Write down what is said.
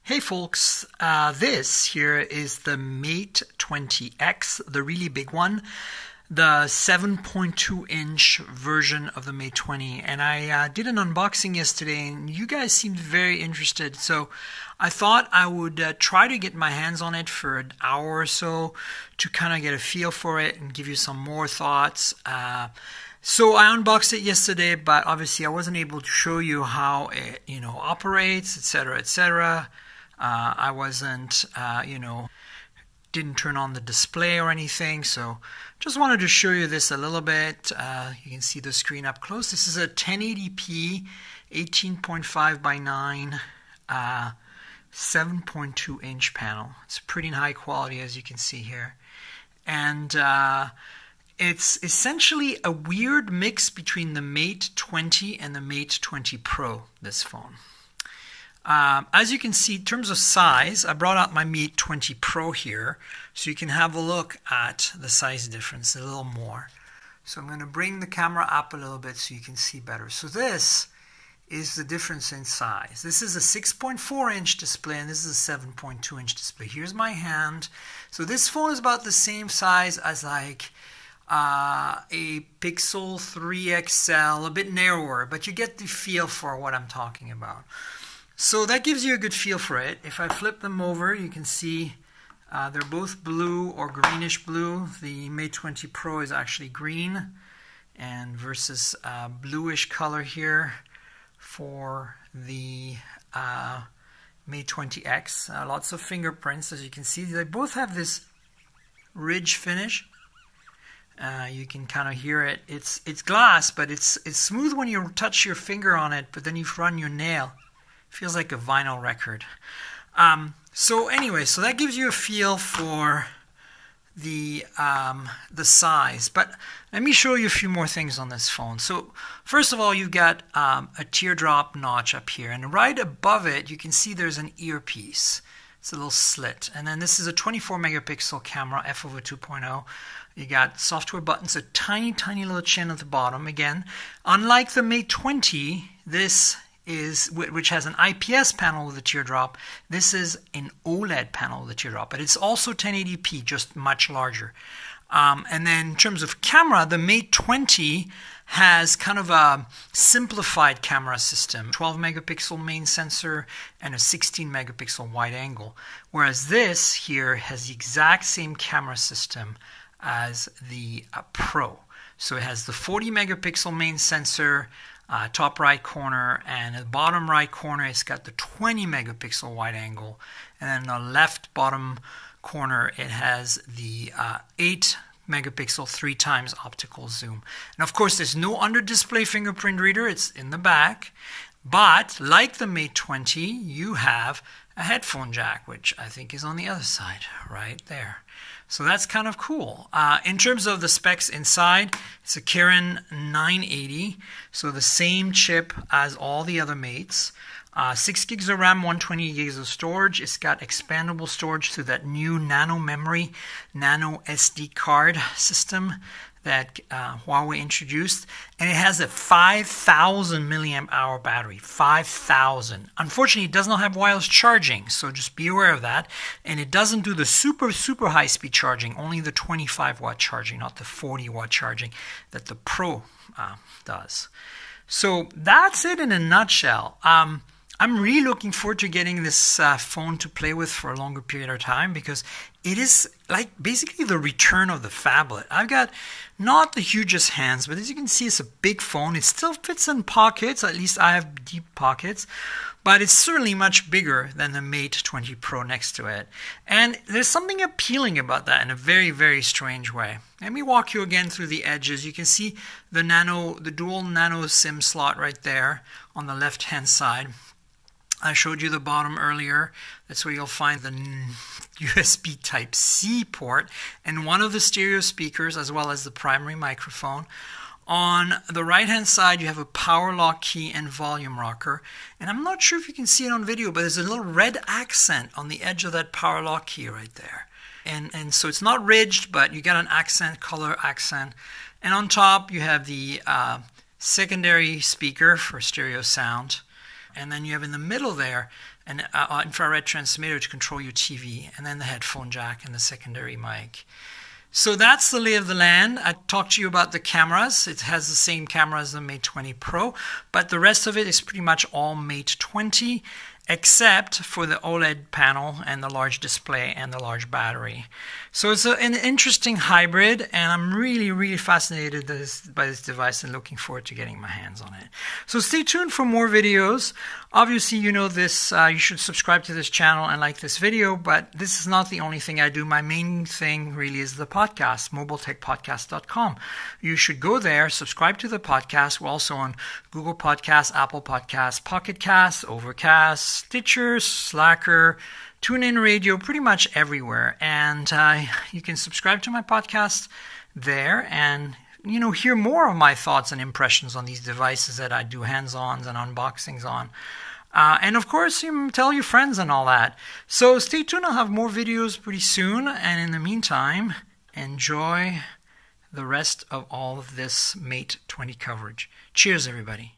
Hey folks, this here is the Mate 20X, the really big one, the 7.2 inch version of the Mate 20, and I did an unboxing yesterday and you guys seemed very interested, so I thought I would try to get my hands on it for an hour or so to kind of get a feel for it and give you some more thoughts. So I unboxed it yesterday, but obviously I wasn't able to show you how it operates, etc., etc. I wasn't, didn't turn on the display or anything, so just wanted to show you this a little bit. You can see the screen up close. This is a 1080p 18.5 by 9 7.2 inch panel. It's pretty high quality, as you can see here, and it's essentially a weird mix between the Mate 20 and the Mate 20 Pro, this phone. As you can see, in terms of size, I brought out my Mate 20 Pro here, so you can have a look at the size difference a little more. So I'm going to bring the camera up a little bit so you can see better. So this is the difference in size. This is a 6.4 inch display and this is a 7.2 inch display. Here's my hand. So this phone is about the same size as like a Pixel 3 XL, a bit narrower, but you get the feel for what I'm talking about. So that gives you a good feel for it. If I flip them over, you can see they're both blue or greenish blue. The Mate 20 Pro is actually green, and versus bluish color here for the Mate 20X. Lots of fingerprints, as you can see. They both have this ridge finish. You can kind of hear it. It's glass, but it's smooth when you touch your finger on it, but then you run your nail. Feels like a vinyl record. So anyway, so that gives you a feel for the size. But let me show you a few more things on this phone. So first of all, you've got a teardrop notch up here, and right above it, you can see there's an earpiece. It's a little slit, and then this is a 24 megapixel camera, f over 2.0. You got software buttons, a tiny little chin at the bottom. Again, unlike the Mate 20, this is, which has an IPS panel with a teardrop, this is an OLED panel with a teardrop, but it's also 1080p, just much larger. And then in terms of camera, the Mate 20 has kind of a simplified camera system, 12 megapixel main sensor and a 16 megapixel wide angle, whereas this here has the exact same camera system as the Pro. So it has the 40 megapixel main sensor, top right corner, and at the bottom right corner it's got the 20 megapixel wide angle, and then the left bottom corner it has the 8 megapixel 3 times optical zoom. And of course there's no under display fingerprint reader, it's in the back, but like the Mate 20 you have a headphone jack, which I think is on the other side right there. So that's kind of cool. In terms of the specs inside, it's a Kirin 980, so the same chip as all the other Mates. 6 gigs of RAM, 120 gigs of storage. It's got expandable storage through that new nano memory, nano SD card system that Huawei introduced, and it has a 5,000 milliamp hour battery. 5,000. Unfortunately, it does not have wireless charging, so just be aware of that. And it doesn't do the super high speed charging, only the 25 watt charging, not the 40 watt charging that the Pro does. So that's it in a nutshell. I'm really looking forward to getting this phone to play with for a longer period of time, because it is like basically the return of the phablet. I've got not the hugest hands, but as you can see, it's a big phone. It still fits in pockets, at least I have deep pockets, but it's certainly much bigger than the Mate 20 Pro next to it. And there's something appealing about that in a very strange way. Let me walk you again through the edges. You can see the dual nano SIM slot right there on the left hand side. I showed you the bottom earlier. That's where you'll find the USB Type-C port and one of the stereo speakers, as well as the primary microphone. On the right-hand side, you have a power lock key and volume rocker. And I'm not sure if you can see it on video, but there's a little red accent on the edge of that power lock key right there. And so it's not ridged, but you got an accent, color accent. And on top, you have the secondary speaker for stereo sound. And then you have in the middle there an infrared transmitter to control your TV, and then the headphone jack and the secondary mic. So that's the lay of the land. I talked to you about the cameras. It has the same camera as the Mate 20 Pro, but the rest of it is pretty much all Mate 20, except for the OLED panel and the large display and the large battery. So it's an interesting hybrid, and I'm really fascinated by this device and looking forward to getting my hands on it. So stay tuned for more videos. Obviously, you know this, you should subscribe to this channel and like this video, but this is not the only thing I do. My main thing really is the podcast, mobiletechpodcast.com. You should go there, subscribe to the podcast. We're also on Google Podcasts, Apple Podcasts, Pocket Casts, Overcast, Stitcher, Slacker, TuneIn Radio, pretty much everywhere. And you can subscribe to my podcast there and hear more of my thoughts and impressions on these devices that I do hands-ons and unboxings on. And of course, tell your friends and all that. So stay tuned, I'll have more videos pretty soon. And in the meantime, enjoy the rest of all of this Mate 20 coverage. Cheers, everybody.